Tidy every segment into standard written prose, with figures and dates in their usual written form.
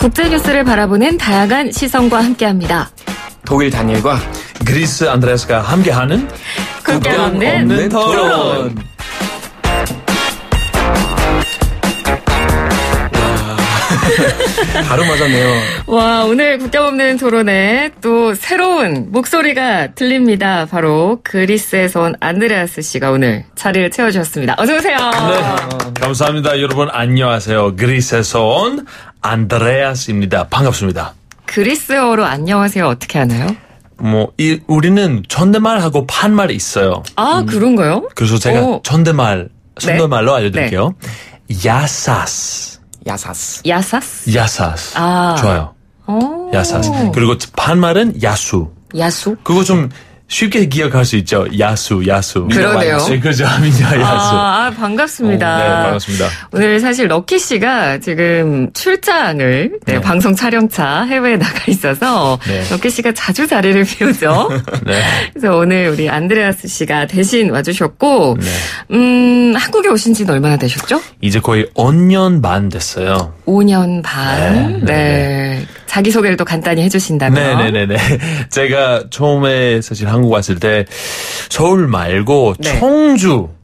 국제뉴스를 바라보는 다양한 시선과 함께합니다. 독일 다니엘과 그리스 안드레아스가 함께하는 국경 없는 토론. 바로 맞았네요. 와, 오늘 국경 없는 토론에 또 새로운 목소리가 들립니다. 바로 그리스에서 온 안드레아스 씨가 오늘 자리를 채워주셨습니다. 어서 오세요. 네, 감사합니다. 여러분 안녕하세요. 그리스에서 온 안드레아스입니다. 반갑습니다. 그리스어로 안녕하세요 어떻게 하나요? 우리는 존댓말하고 반말이 있어요. 아, 그런가요? 그래서 제가 존댓말로 알려드릴게요. 네. 야사스. 야사스? 야사스. 아. 좋아요. 오. 야사스. 그리고 반말은 야수. 야수? 그거 좀 쉽게 기억할 수 있죠. 야수. 그러네요. 네, 그죠. 미녀 야수. 반갑습니다. 네, 반갑습니다. 오늘 사실 럭키 씨가 지금 출장을 방송 촬영차 해외에 나가 있어서 럭키 씨가 자주 자리를 비우죠. 네. 그래서 오늘 우리 안드레아스 씨가 대신 와주셨고, 한국에 오신 지는 얼마나 되셨죠? 이제 거의 5년 반 됐어요. 5년 반. 네. 자기소개를 또 간단히 해주신다면. 네네네네. 제가 처음에 사실 한국 왔을 때 서울 말고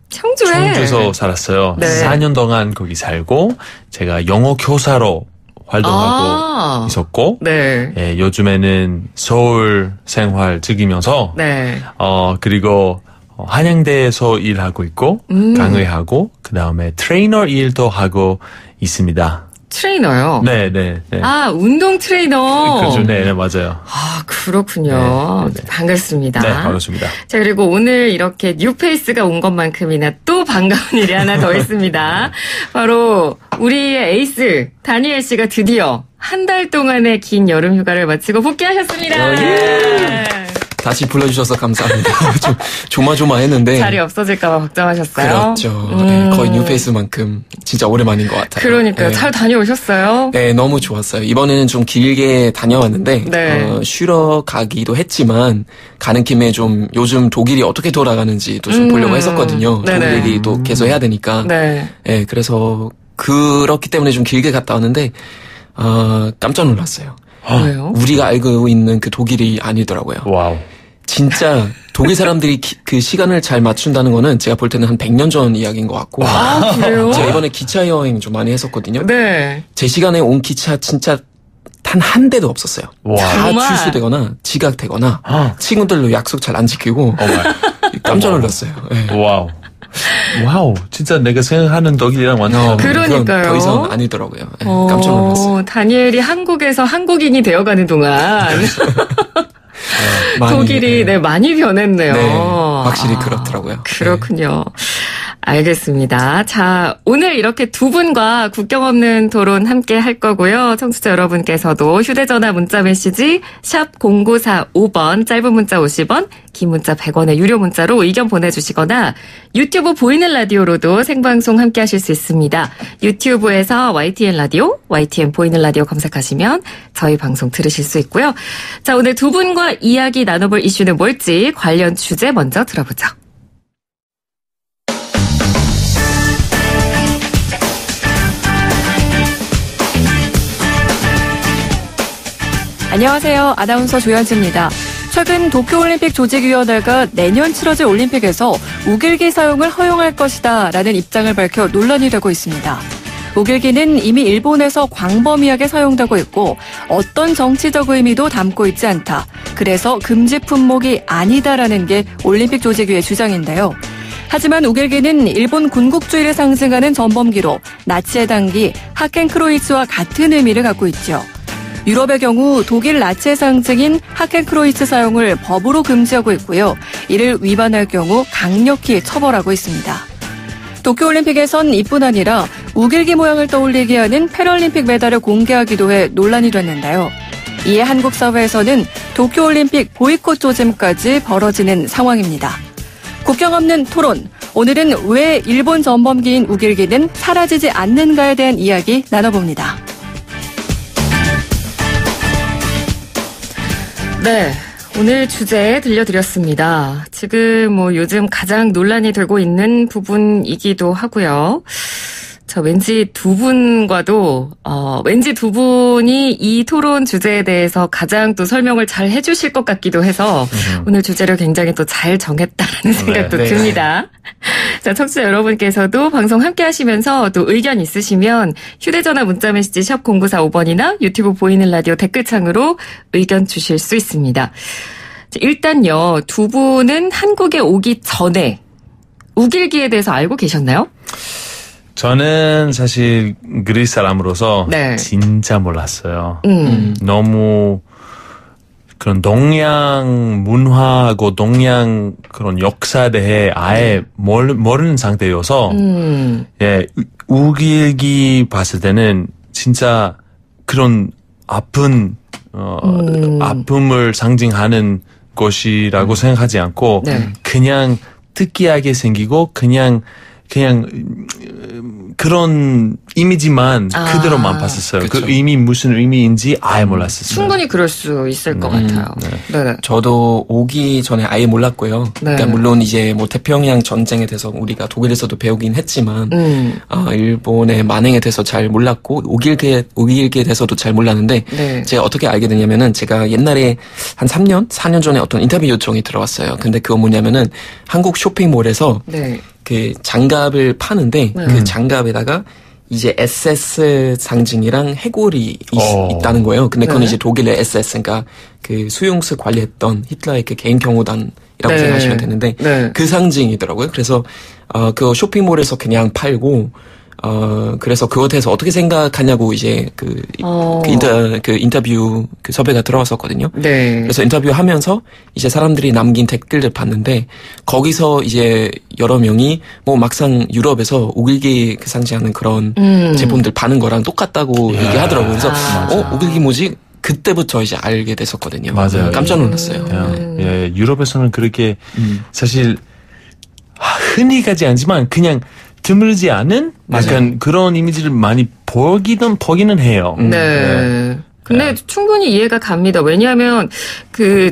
청주에서 살았어요. 네. 4년 동안 거기 살고 제가 영어 교사로 활동하고 있었고 예, 요즘에는 서울 생활 즐기면서 그리고 한양대에서 일하고 있고 강의하고 그다음에 트레이너 일도 하고 있습니다. 트레이너요? 네. 아, 운동 트레이너. 그렇죠. 네, 맞아요. 아, 그렇군요. 네. 반갑습니다. 네, 반갑습니다. 자, 그리고 오늘 이렇게 뉴페이스가 온 것만큼이나 또 반가운 일이 하나 더 있습니다. 바로 우리의 에이스 다니엘 씨가 드디어 한 달 동안의 긴 여름 휴가를 마치고 복귀하셨습니다. 예. 다시 불러주셔서 감사합니다. 좀 조마조마했는데 자리 없어질까봐 걱정하셨어요? 그렇죠. 거의 뉴페이스만큼 진짜 오랜만인 것 같아요. 그러니까요. 잘 다녀오셨어요? 네, 너무 좋았어요. 이번에는 좀 길게 다녀왔는데 쉬러 가기도 했지만 가는 김에 좀 요즘 독일이 어떻게 돌아가는지도 좀 보려고 했었거든요. 독일 얘기도 계속 해야 되니까. 네, 그래서 그렇기 때문에 좀 길게 갔다 왔는데 깜짝 놀랐어요. 왜요? 우리가 알고 있는 그 독일이 아니더라고요. 와우. 진짜 독일 사람들이 그 시간을 잘 맞춘다는 거는 제가 볼 때는 한 100년 전 이야기인 것 같고. 아, 그래요? 제가 이번에 기차 여행 좀 많이 했었거든요. 네. 제 시간에 온 기차 진짜 단 한 대도 없었어요. 와. 다 취소되거나 지각되거나 친구들로 약속 잘 안 지키고 깜짝 놀랐어요. 네. 와우, 진짜 내가 생각하는 독일이랑 완전 그러니까요. 더 이상 아니더라고요. 네, 깜짝 놀랐어요. 다니엘이 한국에서 한국인이 되어가는 동안 독일이 많이 변했네요. 네, 확실히 그렇더라고요. 그렇군요. 알겠습니다. 자, 오늘 이렇게 두 분과 국경 없는 토론 함께 할 거고요. 청취자 여러분께서도 휴대전화 문자메시지 샵 0945번 짧은 문자 50원 긴 문자 100원의 유료 문자로 의견 보내주시거나 유튜브 보이는 라디오로도 생방송 함께 하실 수 있습니다. 유튜브에서 YTN 라디오, YTN 보이는 라디오 검색하시면 저희 방송 들으실 수 있고요. 자, 오늘 두 분과 이야기 나눠볼 이슈는 뭘지 관련 주제 먼저 들어보죠. 안녕하세요. 아나운서 조현지입니다. 최근 도쿄올림픽 조직위원회가 내년 치러질 올림픽에서 우길기 사용을 허용할 것이다 라는 입장을 밝혀 논란이 되고 있습니다. 우길기는 이미 일본에서 광범위하게 사용되고 있고 어떤 정치적 의미도 담고 있지 않다. 그래서 금지 품목이 아니다라는 게 올림픽 조직위의 주장인데요. 하지만 우길기는 일본 군국주의를 상징하는 전범기로 나치의 당기 하켄크로이츠와 같은 의미를 갖고 있죠. 유럽의 경우 독일 나치의 상징인 하켄크로이츠 사용을 법으로 금지하고 있고요. 이를 위반할 경우 강력히 처벌하고 있습니다. 도쿄올림픽에선 이뿐 아니라 우길기 모양을 떠올리게 하는 패럴림픽 메달을 공개하기도 해 논란이 됐는데요. 이에 한국 사회에서는 도쿄올림픽 보이콧 조짐까지 벌어지는 상황입니다. 국경 없는 토론. 오늘은 왜 일본 전범기인 우길기는 사라지지 않는가에 대한 이야기 나눠봅니다. 네, 오늘 주제 들려드렸습니다. 지금 요즘 가장 논란이 되고 있는 부분이기도 하고요. 저 왠지 두 분과도 왠지 두 분이 이 토론 주제에 대해서 가장 또 설명을 잘 해주실 것 같기도 해서 오늘 주제를 굉장히 또 잘 정했다라는 생각도 듭니다. 자, 청취자 여러분께서도 방송 함께 하시면서 또 의견 있으시면 휴대전화 문자메시지 샵 0945번이나 유튜브 보이는 라디오 댓글창으로 의견 주실 수 있습니다. 일단요, 두 분은 한국에 오기 전에 우길기에 대해서 알고 계셨나요? 저는 사실 그리스 사람으로서 진짜 몰랐어요. 너무 그런 동양 문화하고 동양 그런 역사에 대해 아예 모르는 상태여서 예, 우길기 봤을 때는 진짜 그런 아픔을 상징하는 것이라고 생각하지 않고 그냥 특이하게 생기고 그냥 그런 이미지만 그대로만 봤었어요. 그쵸. 그 의미 무슨 의미인지 아예 몰랐었어요. 충분히 그럴 수 있을 것 같아요. 네. 저도 오기 전에 아예 몰랐고요. 그러니까 물론 이제 뭐 태평양 전쟁에 대해서 우리가 독일에서도 배우긴 했지만 일본의 만행에 대해서 잘 몰랐고 오길기에 대해서도 잘 몰랐는데 제가 어떻게 알게 됐냐면은 제가 옛날에 한 4년 전에 어떤 인터뷰 요청이 들어왔어요. 근데 그거 뭐냐면은 한국 쇼핑몰에서 그 장갑을 파는데 그 장갑에다가 이제 SS 상징이랑 해골이 있다는 거예요. 근데 그건 이제 독일의 SS, 그러니까 그 수용소 관리했던 히틀러의 그 개인 경호단이라고 생각하시면 되는데 그 상징이더라고요. 그래서 그 쇼핑몰에서 그냥 팔고 그래서 그것에 대해서 어떻게 생각하냐고 이제 그 인터뷰 그 섭외가 들어왔었거든요. 그래서 인터뷰하면서 이제 사람들이 남긴 댓글을 봤는데 거기서 이제 여러 명이 뭐 막상 유럽에서 오길기 그 상징하는 그런 제품들 파는 거랑 똑같다고 얘기하더라고요. 그래서 오길기 뭐지? 그때부터 이제 알게 됐었거든요. 맞아요. 깜짝 놀랐어요. 예, 유럽에서는 그렇게 사실 흔히 가지 않지만 그냥 드물지 않은 약간 그런 이미지를 많이 보기는 해요. 근데 충분히 이해가 갑니다. 왜냐하면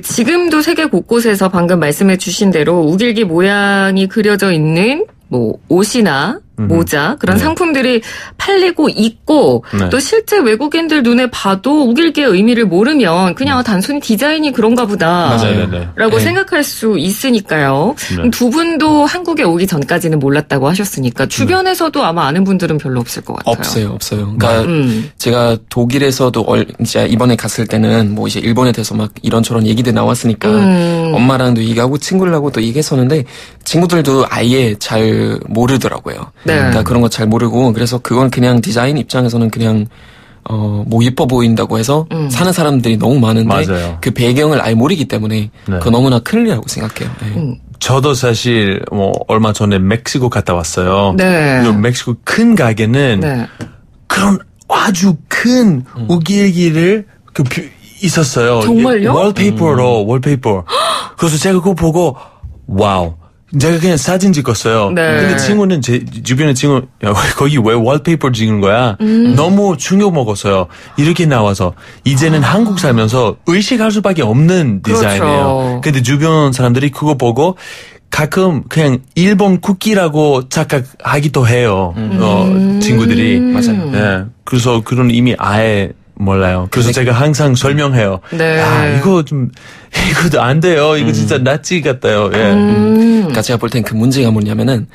지금도 세계 곳곳에서 방금 말씀해 주신 대로 우길기 모양이 그려져 있는 뭐 옷이나 모자 그런 상품들이 팔리고 있고 또 실제 외국인들 눈에 봐도 우길기의 의미를 모르면 그냥 단순히 디자인이 그런가 보다라고 생각할 수 있으니까요. 두 분도 한국에 오기 전까지는 몰랐다고 하셨으니까 주변에서도 아마 아는 분들은 별로 없을 것 같아요. 없어요. 그러니까 제가 독일에서도 이제 이번에 갔을 때는 뭐 이제 일본에 대해서 막 이런저런 얘기들 나왔으니까 엄마랑도 얘기하고 친구들하고 또 얘기했었는데 친구들도 아예 잘 모르더라고요. 그러니까 그런 거 잘 모르고 그래서 그건 그냥 디자인 입장에서는 그냥 뭐 예뻐 보인다고 해서 사는 사람들이 너무 많은데 그 배경을 아예 모르기 때문에 그거 너무나 큰일이라고 생각해요. 저도 사실 뭐 얼마 전에 멕시코 갔다 왔어요. 멕시코 큰 가게는 그런 아주 큰 우길기를 있었어요. 정말요? 월페이퍼. 그래서 제가 그거 보고 와우. 제가 그냥 사진 찍었어요. 근데 친구는 제 주변에 친구 거기 왜 월페이퍼 찍는 거야? 너무 충격 먹었어요. 이렇게 나와서 이제는 한국 살면서 의식할 수밖에 없는 디자인이에요. 근데 주변 사람들이 그거 보고 가끔 그냥 일본 쿠키라고 착각하기도 해요. 친구들이. 맞아요. 네. 그래서 그런 의미 아예 몰라요. 그래서 제가 항상 설명해요. 이거도 안 돼요. 이거 진짜 나치 같아요. 그러니까 제가 볼 땐 그 문제가 뭐냐면은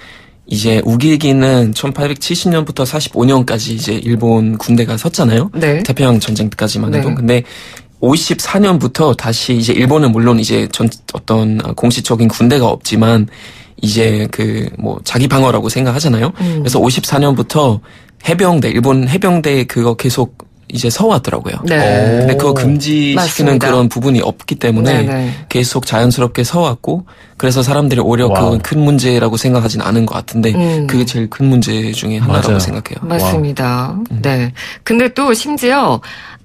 이제 우길기는 1870년부터 45년까지 이제 일본 군대가 섰잖아요. 태평양 전쟁까지만 해도. 근데 54년부터 다시 이제 일본은 물론 이제 어떤 공식적인 군대가 없지만 이제 뭐 자기 방어라고 생각하잖아요. 그래서 54년부터 일본 해병대 그거 계속 이제 서왔더라고요. 근데 그거 금지시키는 그런 부분이 없기 때문에 계속 자연스럽게 서왔고 그래서 사람들이 오히려 그건 큰 문제라고 생각하진 않은 것 같은데 그게 제일 큰 문제 중에 하나라고 생각해요. 맞습니다. 근데 또 심지어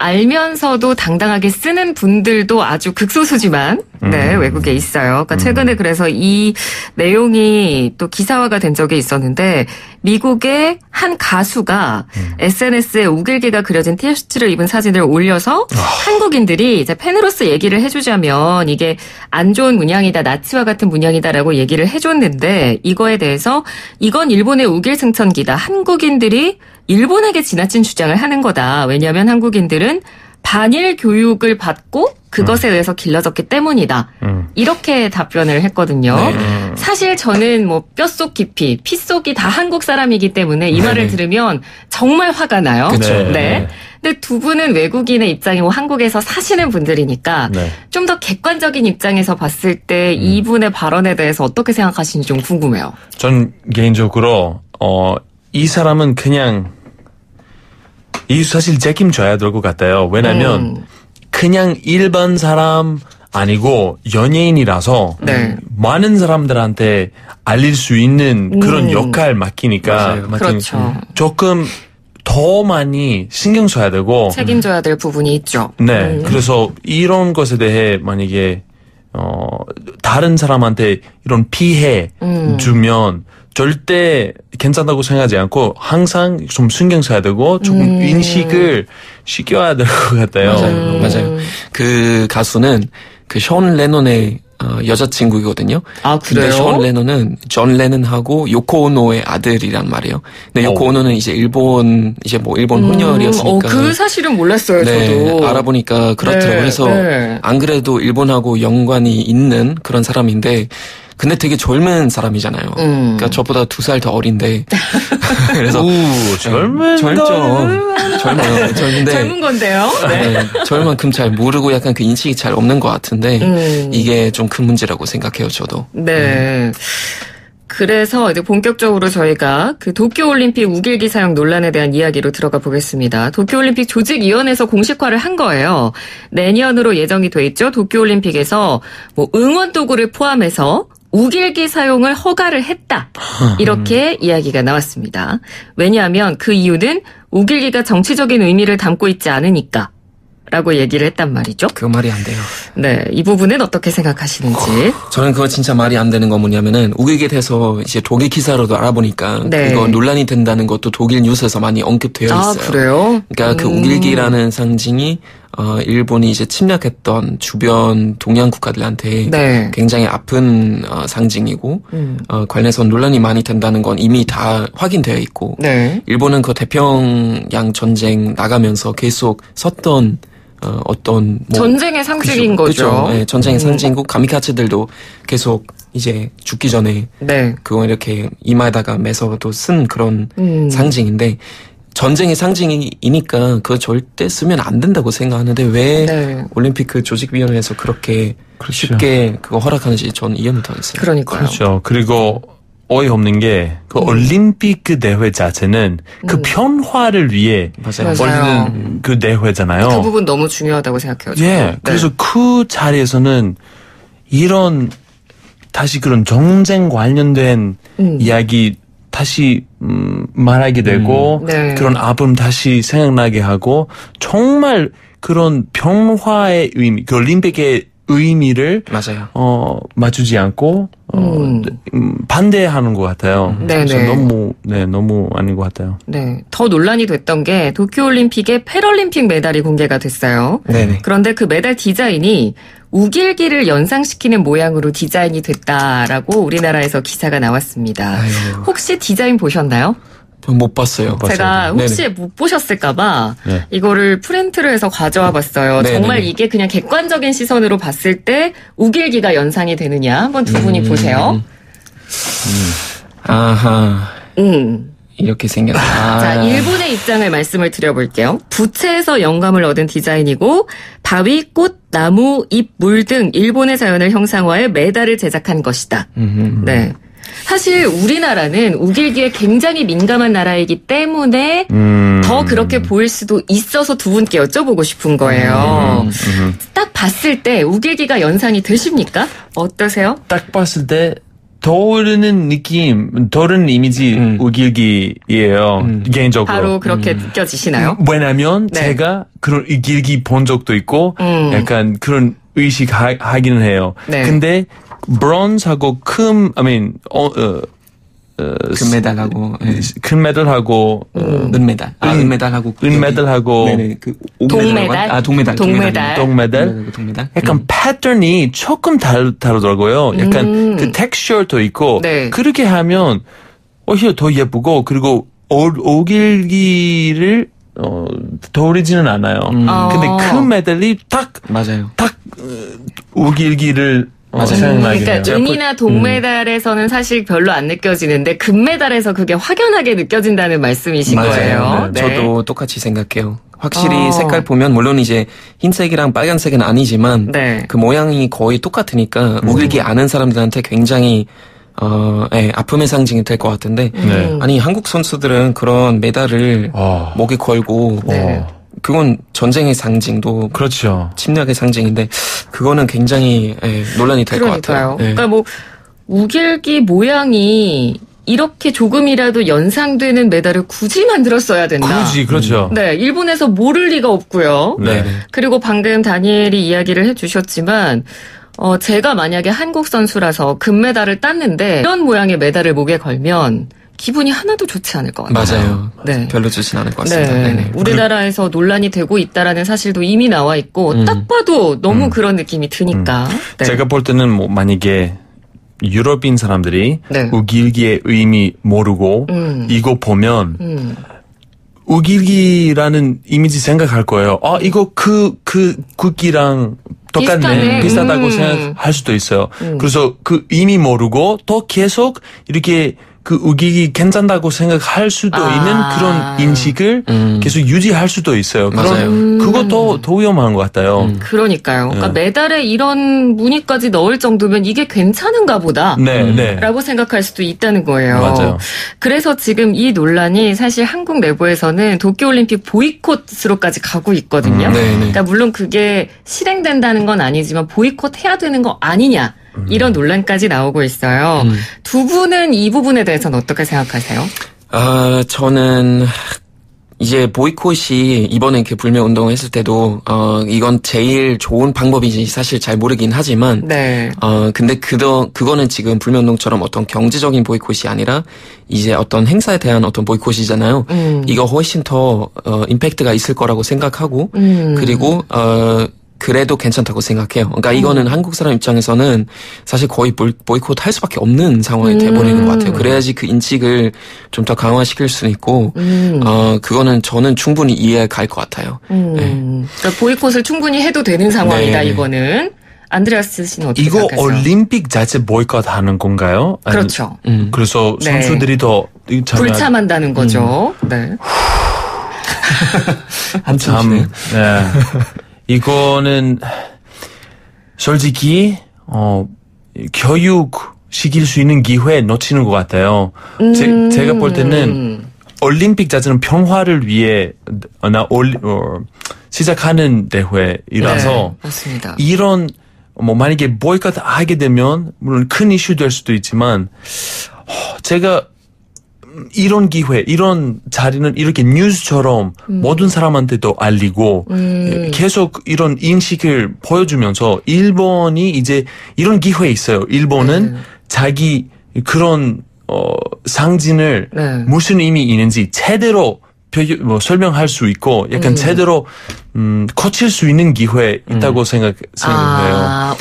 알면서도 당당하게 쓰는 분들도 아주 극소수지만 네, 외국에 있어요. 그러니까 최근에 그래서 이 내용이 또 기사화가 된 적이 있었는데 미국의 한 가수가 SNS에 우길기가 그려진 티셔츠를 입은 사진을 올려서 한국인들이 이제 팬으로서 얘기를 해주자면 이게 안 좋은 문양이다, 나치와 같은 문양이다라고 얘기를 해줬는데 이거에 대해서 이건 일본의 우길승천기다. 한국인들이 일본에게 지나친 주장을 하는 거다. 왜냐하면 한국인들은 반일 교육을 받고 그것에 의해서 길러졌기 때문이다. 이렇게 답변을 했거든요. 네. 사실 저는 뭐 뼛속 깊이, 핏속이 다 한국 사람이기 때문에 이 말을 들으면 정말 화가 나요. 그쵸. 네. 근데 두 분은 외국인의 입장이고 한국에서 사시는 분들이니까 좀 더 객관적인 입장에서 봤을 때 이분의 발언에 대해서 어떻게 생각하시는지 좀 궁금해요. 전 개인적으로 이 사람은 그냥 이 사실 책임져야 될 것 같아요. 왜냐면 그냥 일반 사람 아니고 연예인이라서 많은 사람들한테 알릴 수 있는 그런 역할 맡기니까 그렇죠. 조금 더 많이 신경 써야 되고 책임져야 될 부분이 있죠. 네, 그래서 이런 것에 대해 만약에 다른 사람한테 이런 피해 주면 절대 괜찮다고 생각하지 않고 항상 좀 신경 써야 되고 조금 인식을 시켜야 될 것 같아요. 맞아요. 그 가수는 그 션 레논의 여자친구이거든요. 아, 그래요? 근데 션 레논은 존 레논하고 요코 오노의 아들이란 말이에요. 근데 요코 오노는 이제 일본 혼혈이었으니까. 그 사실은 몰랐어요, 네, 저도. 알아보니까 그렇더라고요. 그래서 안 그래도 일본하고 연관이 있는 그런 사람인데 근데 되게 젊은 사람이잖아요. 그러니까 저보다 2살 더 어린데. 그래서 젊은데 젊은 건데요. 네. 저희 만큼 잘 모르고 약간 그 인식이 잘 없는 것 같은데 이게 좀 큰 문제라고 생각해요, 저도. 네. 그래서 이제 본격적으로 저희가 그 도쿄올림픽 우길기 사용 논란에 대한 이야기로 들어가 보겠습니다. 도쿄올림픽 조직위원회에서 공식화를 한 거예요. 내년으로 예정이 돼 있죠. 도쿄올림픽에서 뭐 응원 도구를 포함해서 우길기 사용을 허가를 했다. 이렇게 이야기가 나왔습니다. 왜냐하면 그 이유는 우길기가 정치적인 의미를 담고 있지 않으니까. 라고 얘기를 했단 말이죠. 그 말이 안 돼요. 네, 이 부분은 어떻게 생각하시는지. 저는 그거 진짜 말이 안 되는 건 뭐냐면은 우길기에 대해서 이제 독일 기사로도 알아보니까 그거 논란이 된다는 것도 독일 뉴스에서 많이 언급되어 있어요. 아, 그래요? 그러니까 그 우길기라는 상징이 일본이 이제 침략했던 주변 동양 국가들한테 굉장히 아픈 상징이고 관련해서 논란이 많이 된다는 건 이미 다 확인되어 있고 일본은 그 태평양 전쟁 나가면서 계속 섰던 어떤 전쟁의 상징인 거죠. 네, 전쟁의 상징이고 가미카츠들도 계속 이제 죽기 전에 그거 이렇게 이마에다가 매서도 쓴 그런 상징인데 전쟁의 상징이니까 그거 절대 쓰면 안 된다고 생각하는데 왜 올림픽 그 조직위원회에서 그렇게 쉽게 그거 허락하는지 저는 이해 못하겠어요. 그러니까요. 그렇죠. 그리고 어이없는 게 그 올림픽 그 대회 자체는 그 평화를 위해 열리는 그 대회잖아요. 그 부분 너무 중요하다고 생각해요. 예. 그래서 그 자리에서는 이런 다시 그런 전쟁 관련된 이야기 다시 말하게 되고 그런 아픔 다시 생각나게 하고 정말 그런 평화의 의미, 그 올림픽의 의미를 맞추지 않고 반대하는 것 같아요. 그래서 너무 아닌 것 같아요. 네, 더 논란이 됐던 게 도쿄올림픽의 패럴림픽 메달이 공개가 됐어요. 그런데 그 메달 디자인이 우길기를 연상시키는 모양으로 디자인이 됐다라고 우리나라에서 기사가 나왔습니다. 혹시 디자인 보셨나요? 못 봤어요. 제가 혹시 못 보셨을까봐 이거를 프린트를 해서 가져와 봤어요. 정말 이게 그냥 객관적인 시선으로 봤을 때 우길기가 연상이 되느냐 한번 두 분이 보세요. 아하. 이렇게 생겼다. 자, 일본의 입장을 말씀을 드려볼게요. 부채에서 영감을 얻은 디자인이고 바위, 꽃, 나무, 잎, 물 등 일본의 자연을 형상화해 메달을 제작한 것이다. 네. 사실 우리나라는 우길기에 굉장히 민감한 나라이기 때문에 더 그렇게 보일 수도 있어서 두 분께 여쭤보고 싶은 거예요. 딱 봤을 때 우길기가 연상이 되십니까? 어떠세요? 딱 봤을 때 떠오르는 느낌, 떠오르는 이미지 우길기예요. 개인적으로. 바로 그렇게 느껴지시나요? 왜냐면 제가 그런 우길기 본 적도 있고 약간 그런 의식 하기는 해요. 네. 근데 브론즈하고 금메달하고 금메달하고 은메달하고 네네 그 동메달 동메달 약간 패턴이 조금 다르더라고요. 약간 그 텍스처도 있고 그렇게 하면 오히려 더 예쁘고 그리고 오길기를 떠오르지는 않아요. 근데 금메달이 딱 오길기를 그러니까 은이나 동메달에서는 사실 별로 안 느껴지는데 금메달에서 그게 확연하게 느껴진다는 말씀이신 거예요. 네. 저도 똑같이 생각해요. 확실히 색깔 보면 물론 이제 흰색이랑 빨간색은 아니지만 그 모양이 거의 똑같으니까 우길기 아는 사람들한테 굉장히 아픔의 상징이 될 것 같은데 아니 한국 선수들은 그런 메달을 목에 걸고 그건 전쟁의 상징도 그렇죠. 침략의 상징인데 그거는 굉장히 논란이 될 것 같아요. 그러니까 뭐 우길기 모양이 이렇게 조금이라도 연상되는 메달을 굳이 만들었어야 된다. 굳이 그렇죠. 네, 일본에서 모를 리가 없고요. 그리고 방금 다니엘이 이야기를 해주셨지만 제가 만약에 한국 선수라서 금메달을 땄는데 이런 모양의 메달을 목에 걸면 기분이 하나도 좋지 않을 것 같아요. 맞아요. 네. 별로 좋진 않을 것 같습니다. 네. 우리나라에서 논란이 되고 있다라는 사실도 이미 나와 있고 딱 봐도 너무 그런 느낌이 드니까. 제가 볼 때는 뭐 만약에 유럽인 사람들이 우길기의 의미 모르고 이거 보면 우길기라는 이미지 생각할 거예요. 이거 그 국기랑 똑같네. 비슷하다고 생각할 수도 있어요. 그래서 그 의미 모르고 또 계속 이렇게 그 우길기 괜찮다고 생각할 수도 있는 그런 인식을 계속 유지할 수도 있어요. 맞아요. 그것도 더 위험한 것 같아요. 그러니까요. 그러니까 메달에 이런 무늬까지 넣을 정도면 이게 괜찮은가 보다. 라고 생각할 수도 있다는 거예요. 맞아요. 그래서 지금 이 논란이 사실 한국 내부에서는 도쿄올림픽 보이콧으로까지 가고 있거든요. 그러니까 물론 그게 실행된다는 건 아니지만 보이콧 해야 되는 거 아니냐. 이런 논란까지 나오고 있어요. 두 분은 이 부분에 대해서는 어떻게 생각하세요? 저는 이제 보이콧이 이번에 이렇게 불매 운동을 했을 때도 이건 제일 좋은 방법인지 사실 잘 모르긴 하지만 근데 그거는 지금 불매 운동처럼 어떤 경제적인 보이콧이 아니라 이제 어떤 행사에 대한 어떤 보이콧이잖아요. 이거 훨씬 더 임팩트가 있을 거라고 생각하고 그리고 그래도 괜찮다고 생각해요. 그러니까 이거는 한국 사람 입장에서는 사실 거의 보이콧 할 수밖에 없는 상황이 돼버리는 것 같아요. 그래야지 그 인식을 좀 더 강화시킬 수 있고, 그거는 저는 충분히 이해 갈 것 같아요. 그러니까 보이콧을 충분히 해도 되는 상황이다, 이거는. 안드레아스 씨는 어떻게 이거 생각하세요? 올림픽 자체 보이콧하는 건가요? 그렇죠. 그래서 선수들이 더 불참한다는 거죠. 한참. 이거는 솔직히 교육 시킬 수 있는 기회 놓치는 것 같아요. 제가 볼 때는 올림픽 자체는 평화를 위해 시작하는 대회이라서 맞습니다. 이런 뭐 만약에 보이콧 하게 되면 물론 큰 이슈 될 수도 있지만 제가 이런 기회, 이런 자리는 이렇게 뉴스처럼 모든 사람한테도 알리고 계속 이런 인식을 보여주면서 일본이 이제 이런 기회 있어요. 일본은 자기 그런 상징을 무슨 의미 있는지 제대로 설명할 수 있고 약간 제대로 고칠 수 있는 기회 있다고 생각해요.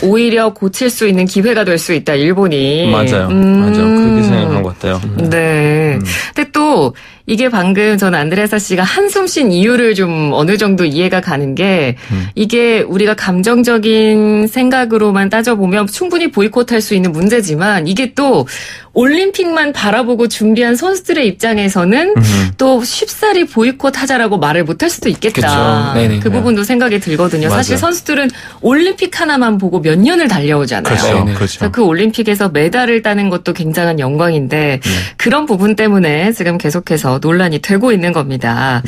오히려 고칠 수 있는 기회가 될 수 있다, 일본이. 맞아요. 그렇게 생각한 것 같아요. 네. 근데 또 이게 방금 전 안드레사 씨가 한숨 쉰 이유를 좀 어느 정도 이해가 가는 게 이게 우리가 감정적인 생각으로만 따져보면 충분히 보이콧할 수 있는 문제지만 이게 또 올림픽만 바라보고 준비한 선수들의 입장에서는 또 쉽사리 보이콧하자라고 말을 못할 수도 있겠다. 그 부분도 생각이 들거든요. 맞아요. 사실 선수들은 올림픽 하나만 보고 몇 년을 달려오잖아요. 그렇죠. 그 올림픽에서 메달을 따는 것도 굉장한 영광인데 그런 부분 때문에 지금 지금 계속해서 논란이 되고 있는 겁니다.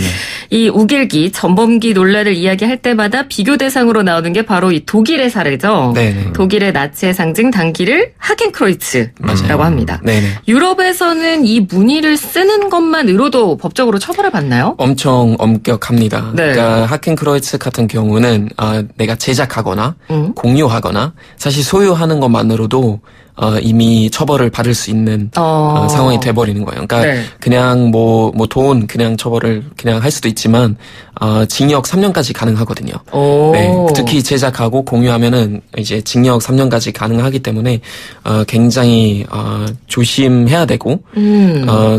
이 우길기, 전범기 논란을 이야기할 때마다 비교 대상으로 나오는 게 바로 이 독일의 사례죠. 네네. 독일의 나치의 상징 단기를 하켄크로이츠라고 합니다. 네네. 유럽에서는 이 무늬를 쓰는 것만으로도 법적으로 처벌을 받나요? 엄청 엄격합니다. 네. 그러니까 하켄크로이츠 같은 경우는 내가 제작하거나 공유하거나 사실 소유하는 것만으로도 이미 처벌을 받을 수 있는 상황이 돼버리는 거예요. 그러니까 네. 그냥 뭐 돈 그냥 처벌을 그냥 할 수도 있지만 징역 3년까지 가능하거든요. 네. 특히 제작하고 공유하면은 이제 징역 3년까지 가능하기 때문에 굉장히 조심해야 되고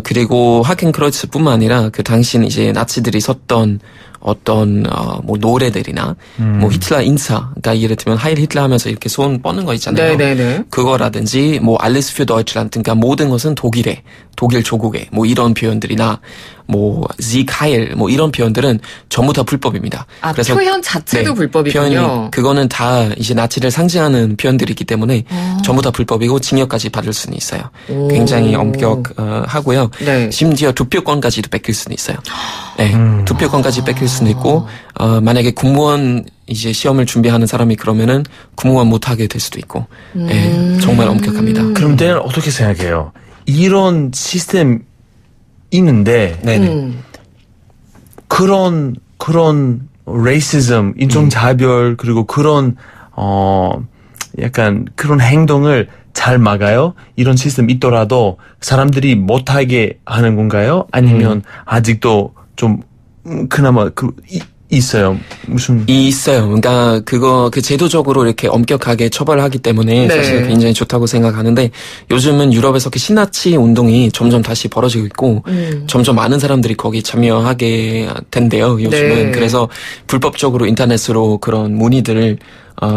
그리고 하켄크로이츠뿐만 아니라 그 당시는 이제 나치들이 썼던 어떤 뭐 노래들이나 뭐 히틀러 인사, 그러니까 예를 들면 하일 히틀러 하면서 이렇게 손 뻗는 거 있잖아요. 네네네. 그거라든지 뭐 알레스 für Deutschland, 그러니까 모든 것은 독일 조국의 뭐 이런 표현들이나 뭐 Sieg Heil 뭐 이런 표현들은 전부 다 불법입니다. 그래서 표현 자체도 불법이군요. 그거는 다 이제 나치를 상징하는 표현들이기 때문에 전부 다 불법이고 징역까지 받을 수는 있어요. 굉장히 엄격하고요. 네. 심지어 투표권까지도 뺏길 수는 있어요. 네, 투표권까지 뺏길 수는 있고 만약에 공무원 이제 시험을 준비하는 사람이 그러면은 공무원 못하게 될 수도 있고 네, 정말 엄격합니다. 그럼 내가 어떻게 생각해요? 이런 시스템 있는데 그런 레이시즘, 인종차별 그리고 그런 약간 그런 행동을 잘 막아요? 이런 시스템 있더라도 사람들이 못하게 하는 건가요? 아니면 아직도 좀 그나마 있어요. 있어요. 그러니까 그 제도적으로 이렇게 엄격하게 처벌하기 때문에 네. 사실 굉장히 좋다고 생각하는데 요즘은 유럽에서 그 신나치 운동이 점점 다시 벌어지고 있고 점점 많은 사람들이 거기 참여하게 된대요. 요즘은. 네. 그래서 불법적으로 인터넷으로 그런 문의들을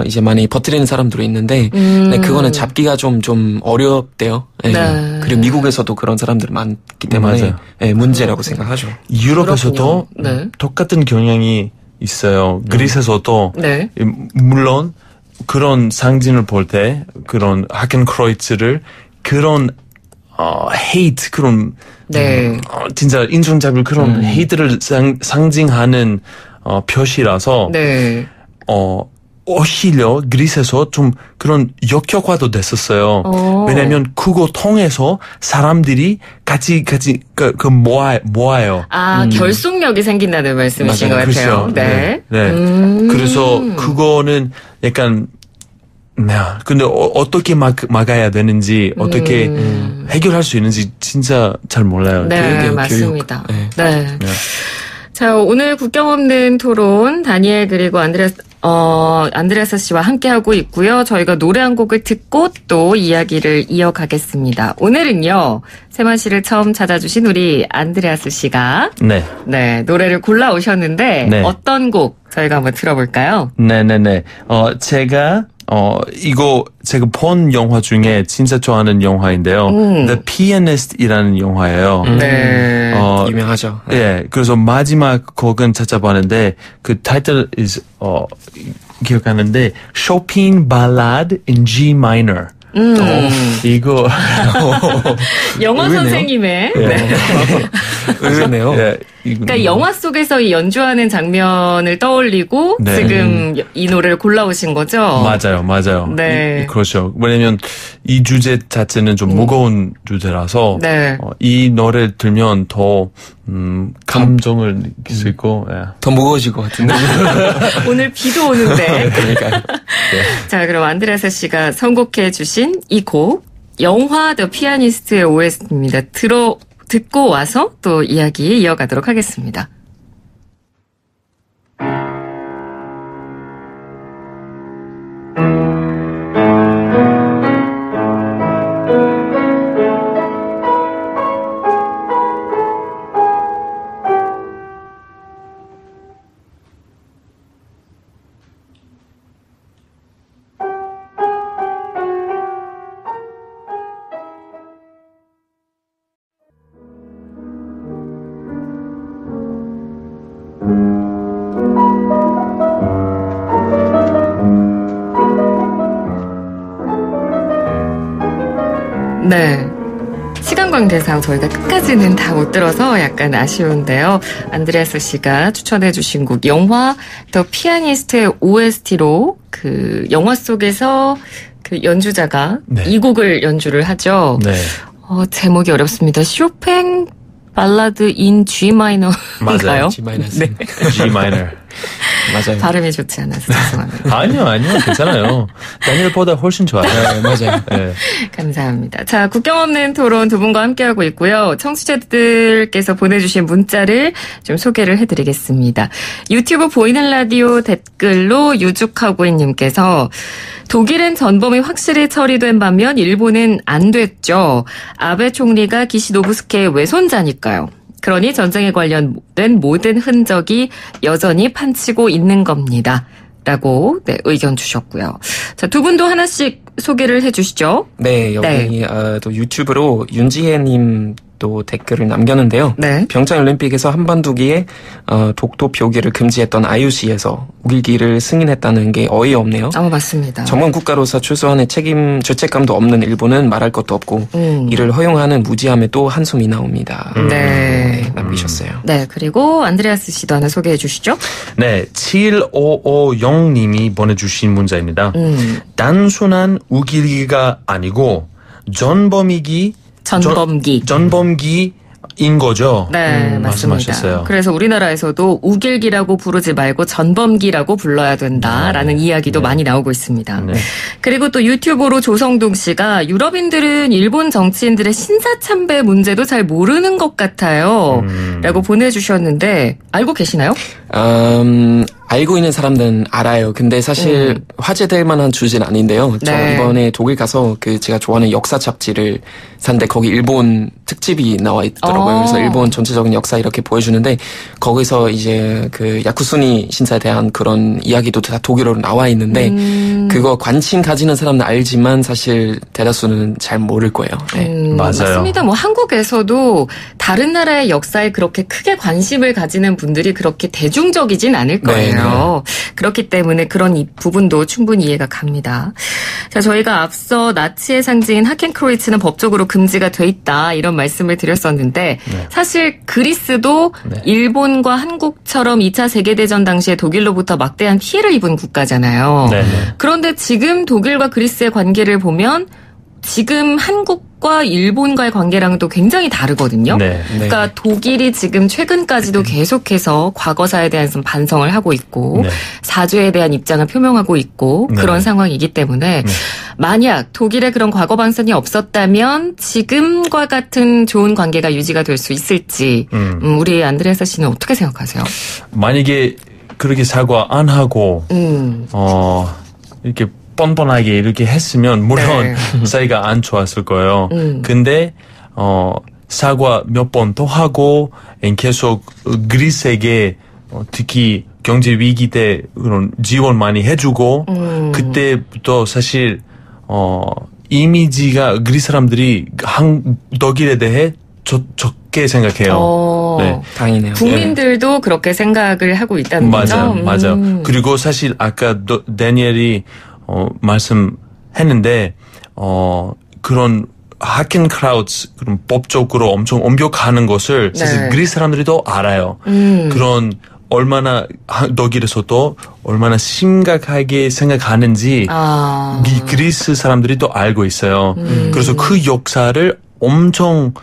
이제 많이 퍼뜨리는 사람들이 있는데 네, 그거는 잡기가 좀 어렵대요. 네. 네. 그리고 미국에서도 그런 사람들이 많기 때문에 네, 문제라고 생각하죠. 유럽에서도 네. 똑같은 경향이 있어요. 그리스에서도 네. 물론 그런 상징을 볼 때 그런 하켄크로이츠를 그런 헤이트 그런 네. 진짜 인종차별 그런 헤이트를 상징하는 표시라서 네. 오히려 그리스에서 좀 그런 역효과도 됐었어요. 왜냐면 그거 통해서 사람들이 같이 모아요. 결속력이 생긴다는 말씀이신 것 같아요. 그렇죠. 네. 네. 그래서 그거는 약간 근데 어떻게 막아야 되는지 어떻게 해결할 수 있는지 진짜 잘 몰라요. 네, 맞습니다. 네. 네. 네. 자, 오늘 국경 없는 토론 다니엘 그리고 안드레아스 씨와 함께하고 있고요. 저희가 노래 한 곡을 듣고 또 이야기를 이어가겠습니다. 오늘은요. 세만 씨를 처음 찾아주신 우리 안드레아스 씨가 네, 노래를 골라오셨는데 네. 어떤 곡 저희가 한번 들어볼까요? 네네네. 이거 제가 본 영화 중에 진짜 좋아하는 영화인데요. The Pianist이라는 영화예요. 네. 유명하죠. 네. 예. 그래서 마지막 곡은 찾아봤는데 그 타이틀 기억하는데 Chopin Ballade in G minor. 이거 영어 의외네요. 선생님의 네. 의외네요. 네. 그러니까 영화 속에서 이 연주하는 장면을 떠올리고 네. 지금 이 노래를 골라오신 거죠? 맞아요. 네. 그렇죠. 왜냐면 이 주제 자체는 좀 무거운 주제라서 네. 이 노래 들면 더 감정을 느낄 수 있고 더 무거워질 것 같은데 오늘 비도 오는데 그러니까요. 네. 자, 그럼 안드레아스 씨가 선곡해 주신 이 곡 영화 더 피아니스트의 OST입니다. 듣고 와서 또 이야기 이어가도록 하겠습니다. 네. 시간 관계상 저희가 끝까지는 다 못 들어서 약간 아쉬운데요. 안드레아스 씨가 추천해 주신 곡 영화 더 피아니스트의 OST로 그 영화 속에서 그 연주자가 네. 이 곡을 연주를 하죠. 네. 제목이 어렵습니다. 쇼팽 발라드 인 G 마이너인가요? 맞아요. G 마이너. 네. G 마이너. 맞아요. 발음이 좋지 않아서 죄송합니다. 아니요. 괜찮아요. 다니엘보다 훨씬 좋아요. 네, 맞아요. 네. 감사합니다. 자, 국경 없는 토론 두 분과 함께하고 있고요. 청취자들께서 보내주신 문자를 좀 소개를 해드리겠습니다. 유튜브 보이는 라디오 댓글로 유죽하고인님께서 독일은 전범이 확실히 처리된 반면 일본은 안 됐죠. 아베 총리가 기시노부스케의 외손자니까요. 그러니 전쟁에 관련된 모든 흔적이 여전히 판치고 있는 겁니다. 라고 네, 의견 주셨고요. 자, 두 분도 하나씩 소개를 해 주시죠. 네, 여기 또 유튜브로 윤지혜님 또 댓글을 남겼는데요. 네. 평창올림픽에서 한반도기에 독도 표기를 금지했던 IOC에서 우길기를 승인했다는 게 어이없네요. 맞습니다. 전문 국가로서 최소한의 죄책감도 없는 일본은 말할 것도 없고 이를 허용하는 무지함에 또 한숨이 나옵니다. 네. 남기셨어요. 네, 그리고 안드레아스 씨도 하나 소개해 주시죠. 네, 7550님이 보내주신 문자입니다. 단순한 우길기가 아니고 전범기인 거죠. 네, 맞습니다. 말씀하셨어요. 그래서 우리나라에서도 우길기라고 부르지 말고 전범기라고 불러야 된다라는 이야기도 많이 나오고 있습니다. 네. 그리고 또 유튜브로 조성동 씨가 유럽인들은 일본 정치인들의 신사참배 문제도 잘 모르는 것 같아요. 라고 보내주셨는데 알고 계시나요? 알고 있는 사람들은 알아요. 근데 사실 화제될 만한 주제는 아닌데요. 저 이번에 독일 가서 제가 좋아하는 역사 잡지를 샀는데 거기 일본 특집이 나와 있더라고요. 그래서 일본 전체적인 역사 이렇게 보여주는데 거기서 이제 야쿠수니 신사에 대한 그런 이야기도 다 독일어로 나와 있는데 그거 관심 가지는 사람은 알지만 사실 대다수는 잘 모를 거예요. 네. 맞아요. 맞습니다. 하국에서도 다른 나라의 역사에 그렇게 크게 관심을 가지는 분들이 그렇게 대중적이진 않을 거예요. 네. 그렇기 때문에 그런 이 부분도 충분히 이해가 갑니다. 자, 저희가 앞서 나치의 상징인 하켄크로이츠는 법적으로 금지가 돼 있다 이런 말씀을 드렸었는데 사실 그리스도 일본과 한국처럼 2차 세계대전 당시에 독일로부터 막대한 피해를 입은 국가잖아요. 그런데 지금 독일과 그리스의 관계를 보면 지금 한국과 일본과의 관계랑도 굉장히 다르거든요. 그러니까 독일이 지금 최근까지도 계속해서 과거사에 대한 좀 반성을 하고 있고 사죄에 대한 입장을 표명하고 있고 그런 상황이기 때문에 만약 독일의 그런 과거 반성이 없었다면 지금과 같은 좋은 관계가 유지가 될 수 있을지 우리 안드레아스 씨는 어떻게 생각하세요? 만약에 그렇게 사과 안 하고 이렇게 뻔뻔하게 이렇게 했으면 물론 사이가 안 좋았을 거예요. 근데 사과 몇 번 더 하고 계속 그리스에게 특히 경제 위기 때 그런 지원 많이 해주고 그때부터 사실 이미지가 그리스 사람들이 독일에 대해 좋게 생각해요. 네. 다행이네요. 국민들도 그렇게 생각을 하고 있다는 거죠? 맞아요. 그리고 사실 아까 다니엘이 말씀했는데, 그런 하켄크라우츠, 그런 법적으로 엄청 엄격하는 것을 사실 그리스 사람들이도 알아요. 그런 얼마나 독일에서도 얼마나 심각하게 생각하는지 그리스 사람들이 또 알고 있어요. 그래서 그 역사를 엄청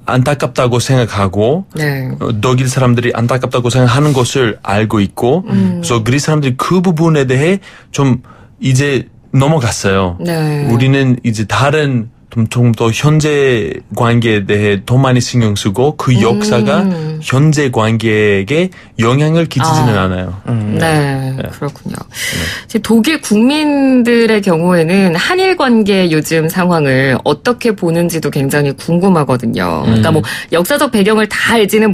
안타깝다고 생각하고 독일 사람들이 안타깝다고 생각하는 것을 알고 있고 그래서 그리스 사람들이 그 부분에 대해 좀 이제 넘어갔어요. 우리는 이제 다른 좀 더 현재 관계에 대해 더 많이 신경 쓰고 그 역사가 현재 관계에게 영향을 끼치지는 않아요. 네, 그렇군요. 독일 국민들의 경우에는 한일 관계 요즘 상황을 어떻게 보는지도 굉장히 궁금하거든요. 그러니까 역사적 배경을 다 알지는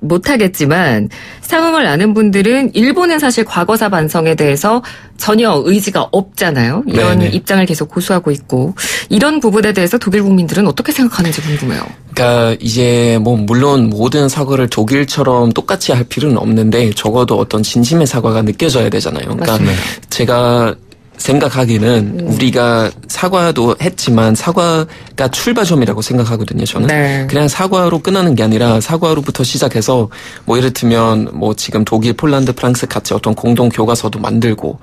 못하겠지만 상황을 아는 분들은 일본은 사실 과거사 반성에 대해서 전혀 의지가 없잖아요. 이런 입장을 계속 고수하고 있고 이런 부분에 대해서 독일 국민들은 어떻게 생각하는지 궁금해요. 그러니까 이제 물론 모든 사과를 독일처럼 똑같이 할 필요는 없는데 적어도 어떤 진심의 사과가 느껴져야 되잖아요. 그러니까 맞습니다. 제가 생각하기는 우리가 사과도 했지만 사과가 출발점이라고 생각하거든요. 저는 네. 그냥 사과로 끝나는 게 아니라 사과로부터 시작해서 뭐 예를 들면 뭐 지금 독일, 폴란드, 프랑스 같이 어떤 공동 교과서도 만들고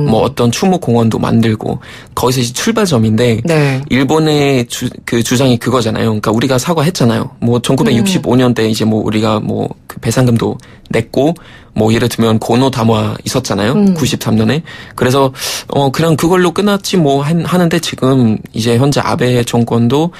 뭐 어떤 추모 공원도 만들고 거기서 이제 출발점인데 네. 일본의 그 주장이 그거잖아요. 그러니까 우리가 사과했잖아요. 뭐 1965년대 이제 뭐 우리가 뭐 그 배상금도 냈고 뭐 예를 들면 고노 담화 있었잖아요. 93년에. 그래서 그냥 그걸로 끝났지 뭐 하는데 지금 이제 현재 아베 정권도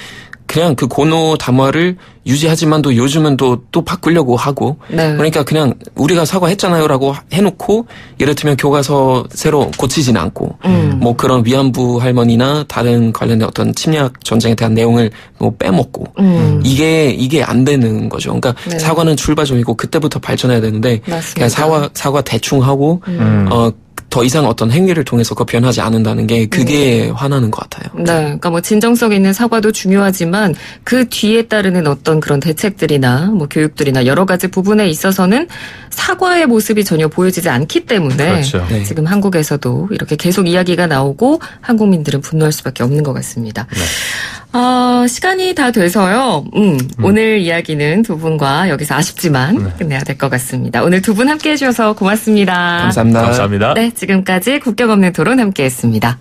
그냥 그 고노 담화를 유지하지만도 요즘은 또 바꾸려고 하고 네. 그러니까 그냥 우리가 사과했잖아요라고 해놓고 예를 들면 교과서 새로 고치진 않고 뭐 그런 위안부 할머니나 다른 관련된 어떤 침략 전쟁에 대한 내용을 뭐 빼먹고 이게 안 되는 거죠. 그러니까 네. 사과는 출발점이고 그때부터 발전해야 되는데 맞습니다. 그냥 사과 대충 하고 더 이상 어떤 행위를 통해서 그거 변하지 않는다는 게 그게 화나는 것 같아요. 네, 그러니까 뭐 진정성 있는 사과도 중요하지만 그 뒤에 따르는 어떤 그런 대책들이나 뭐 교육들이나 여러 가지 부분에 있어서는 사과의 모습이 전혀 보여지지 않기 때문에 그렇죠. 네. 지금 한국에서도 이렇게 계속 이야기가 나오고 한국민들은 분노할 수밖에 없는 것 같습니다. 네. 시간이 다 돼서요. 오늘 이야기는 두 분과 여기서 아쉽지만 끝내야 될 것 같습니다. 오늘 두 분 함께해 주셔서 고맙습니다. 감사합니다. 감사합니다. 네, 지금까지 국격 없는 토론 함께했습니다.